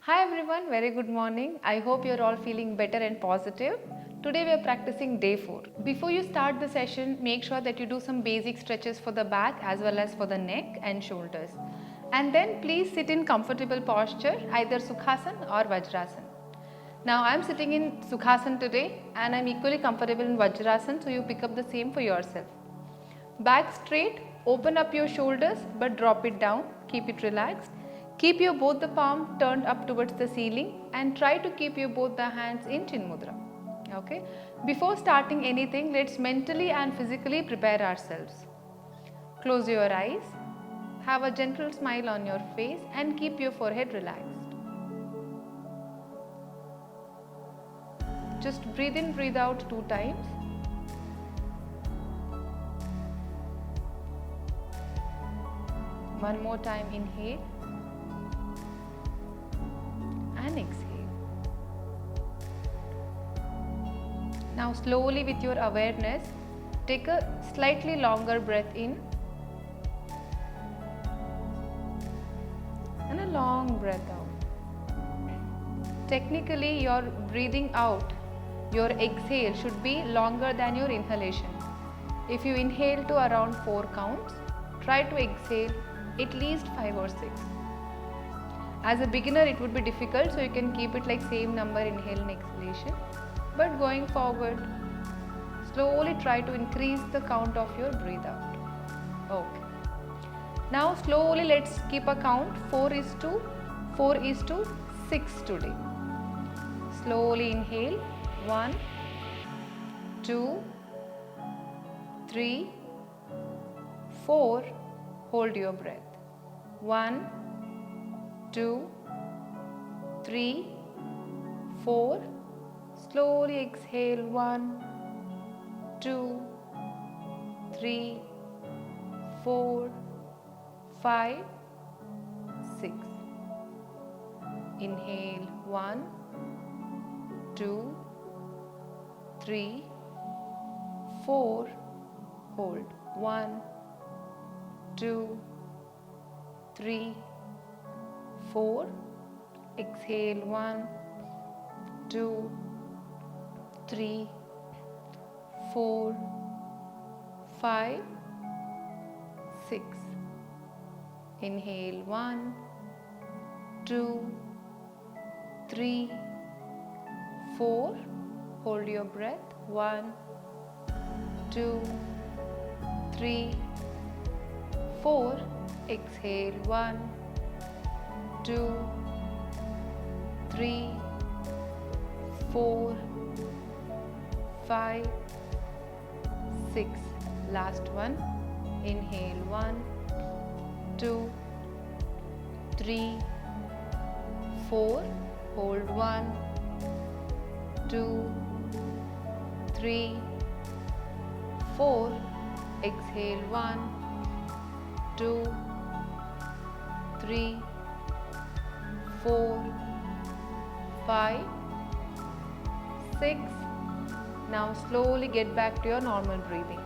Hi everyone, very good morning. I hope you're all feeling better and positive. Today we are practicing day 4. Before you start the session, make sure that you do some basic stretches for the back as well as for the neck and shoulders. And then please sit in comfortable posture, either Sukhasana or Vajrasana. Now I am sitting in Sukhasana today and I am equally comfortable in Vajrasana, so you pick up the same for yourself. Back straight, open up your shoulders but drop it down, keep it relaxed. Keep your both the palm turned up towards the ceiling and try to keep your both the hands in Chin Mudra. Okay. Before starting anything, let's mentally and physically prepare ourselves. Close your eyes, have a gentle smile on your face and keep your forehead relaxed. Just breathe in, breathe out 2 times. One more time, inhale and exhale. Now slowly with your awareness, take a slightly longer breath in and a long breath out. Technically, your breathing out, your exhale should be longer than your inhalation. If you inhale to around 4 counts, try to exhale at least 5 or 6. As a beginner it would be difficult, so you can keep it like same number inhale and exhalation. But going forward, slowly try to increase the count of your breathe out. Okay. Now slowly let's keep a count 4:6 today. Slowly inhale 1, 2, 3, 4. Hold your breath. 1, 2, 3, 4. Slowly exhale 1, 2, 3, 4, 5, 6. Inhale 1, 2, 3, 4. Hold 1, 2, 3, 4. Exhale 1, 2, 3, 4, 5, 6. Inhale 1, 2, 3, 4. Hold your breath. 1, 2, 3, 4. Exhale 1, 2, 3, 4, 5, 6. Last one. Inhale 1, 2, 3, 4. Hold 1, 2, 3, 4. Exhale 1, 2, 3, 4, 5, 6. Now slowly get back to your normal breathing.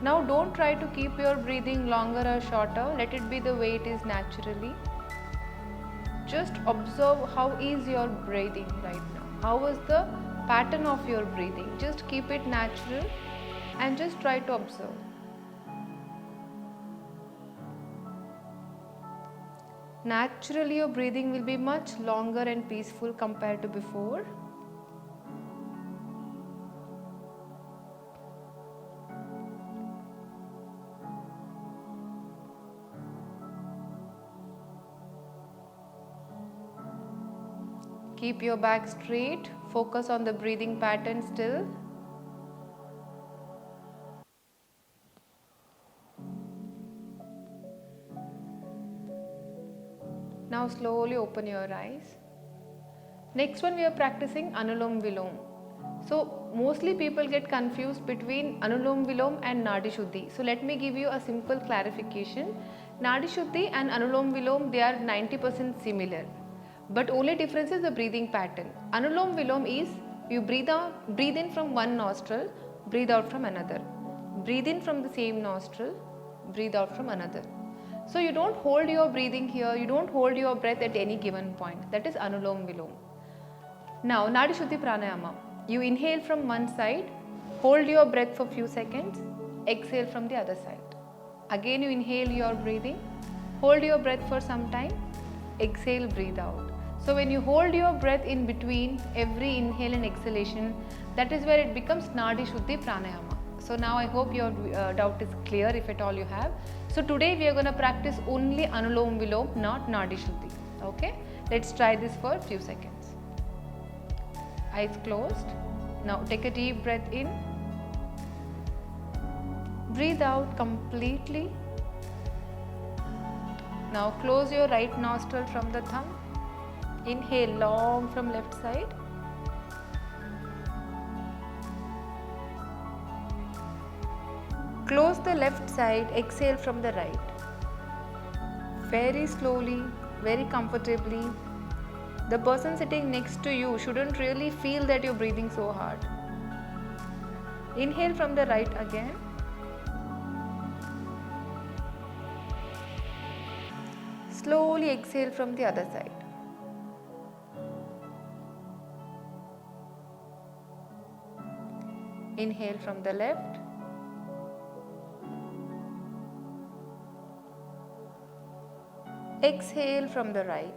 Now don't try to keep your breathing longer or shorter. Let it be the way it is naturally. Just observe how is your breathing right now. How is the pattern of your breathing? Just keep it natural and just try to observe. Naturally, your breathing will be much longer and peaceful compared to before. Keep your back straight. Focus on the breathing pattern still. Now slowly open your eyes. Next one, we are practicing Anulom Vilom. So mostly people get confused between Anulom Vilom and Nadi Shuddhi. So let me give you a simple clarification. Nadi Shuddhi and Anulom Vilom, they are 90% similar. But only difference is the breathing pattern. Anulom Vilom is you breathe in from one nostril, breathe out from another. Breathe in from the same nostril, breathe out from another. So you don't hold your breathing here, you don't hold your breath at any given point. That is Anulom Vilom. Now Nadi Shuddhi Pranayama. You inhale from one side, hold your breath for few seconds, exhale from the other side. Again you inhale your breathing, hold your breath for some time, exhale, breathe out. So when you hold your breath in between every inhale and exhalation, that is where it becomes Nadi Shuddhi Pranayama. So now I hope your doubt is clear if at all you have. So today we are going to practice only Anulom Vilom, not Nadi Shuddhi. Okay? Let's try this for a few seconds. Eyes closed. Now take a deep breath in. Breathe out completely. Now close your right nostril from the thumb. Inhale long from left side. Close the left side, exhale from the right. Very slowly, very comfortably. The person sitting next to you shouldn't really feel that you're breathing so hard. Inhale from the right again. Slowly exhale from the other side. Inhale from the left. Exhale from the right.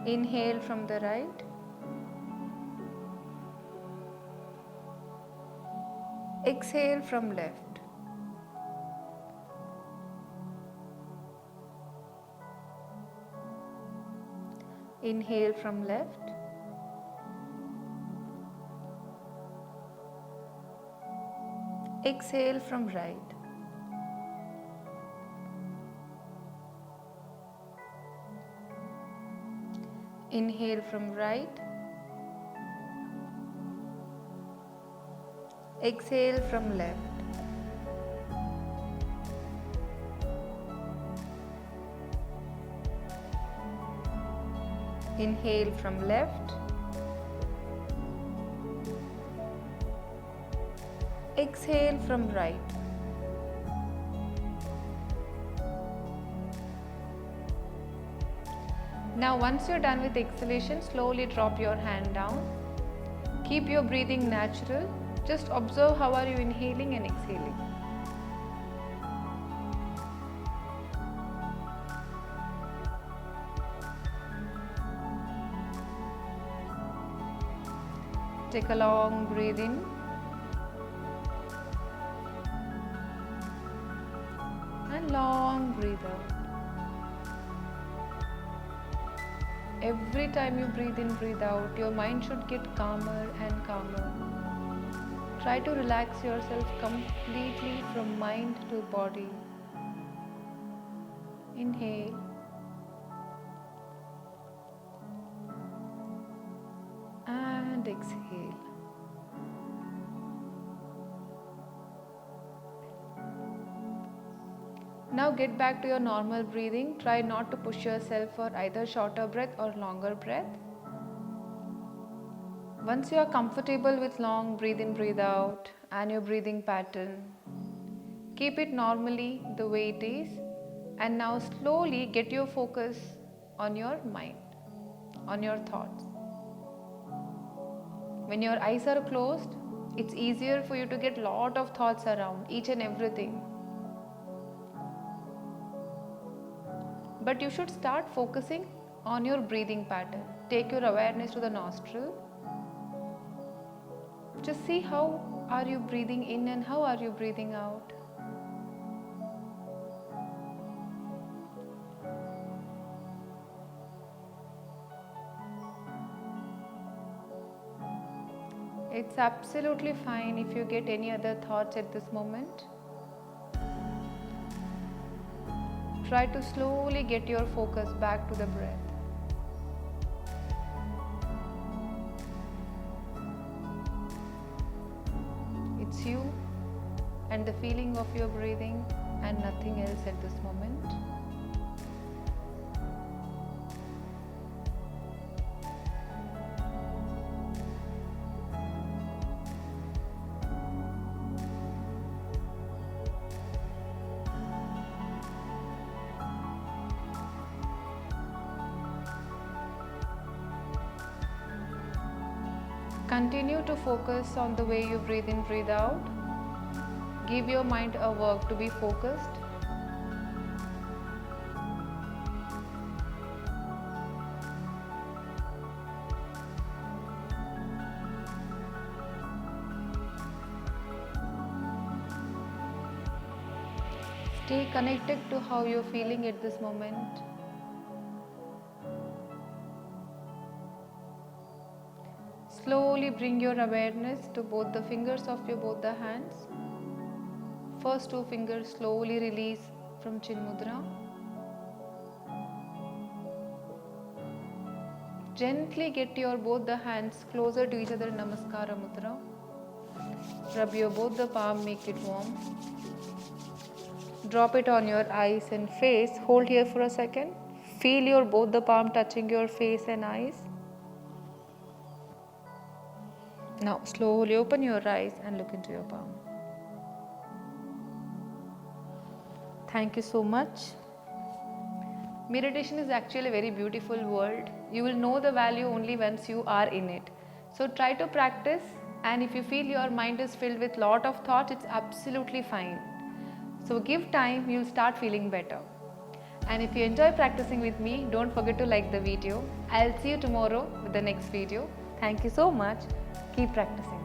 Inhale from the right. Exhale from left. Inhale from left. Exhale from right. Inhale from right. Exhale from left. Inhale from left. Exhale from right. Now once you're done with exhalation, slowly drop your hand down. Keep your breathing natural. Just observe how are you inhaling and exhaling. Take a long breath in. And long breathe out. Every time you breathe in, breathe out, your mind should get calmer and calmer. Try to relax yourself completely from mind to body. Inhale. And exhale. Now get back to your normal breathing. Try not to push yourself for either shorter breath or longer breath. Once you are comfortable with long breathe in, breathe out and your breathing pattern, keep it normally the way it is, and now slowly get your focus on your mind, on your thoughts. When your eyes are closed, it's easier for you to get lot of thoughts around each and everything. But you should start focusing on your breathing pattern. Take your awareness to the nostril. Just see how are you breathing in and how are you breathing out. It's absolutely fine if you get any other thoughts at this moment. Try to slowly get your focus back to the breath. It's you and the feeling of your breathing and nothing else at this moment. Continue to focus on the way you breathe in, breathe out. Give your mind a work to be focused. Stay connected to how you're feeling at this moment. Slowly bring your awareness to both the fingers of your both the hands. First two fingers slowly release from Chin Mudra. Gently get your both the hands closer to each other, Namaskara Mudra. Rub your both the palm, make it warm. Drop it on your eyes and face. Hold here for a second. Feel your both the palm touching your face and eyes. Now slowly open your eyes and look into your palm. Thank you so much. Meditation is actually a very beautiful world. You will know the value only once you are in it. So try to practice, and if you feel your mind is filled with lot of thoughts, it's absolutely fine. So give time, you'll start feeling better. And if you enjoy practicing with me, don't forget to like the video. I'll see you tomorrow with the next video. Thank you so much. Keep practicing.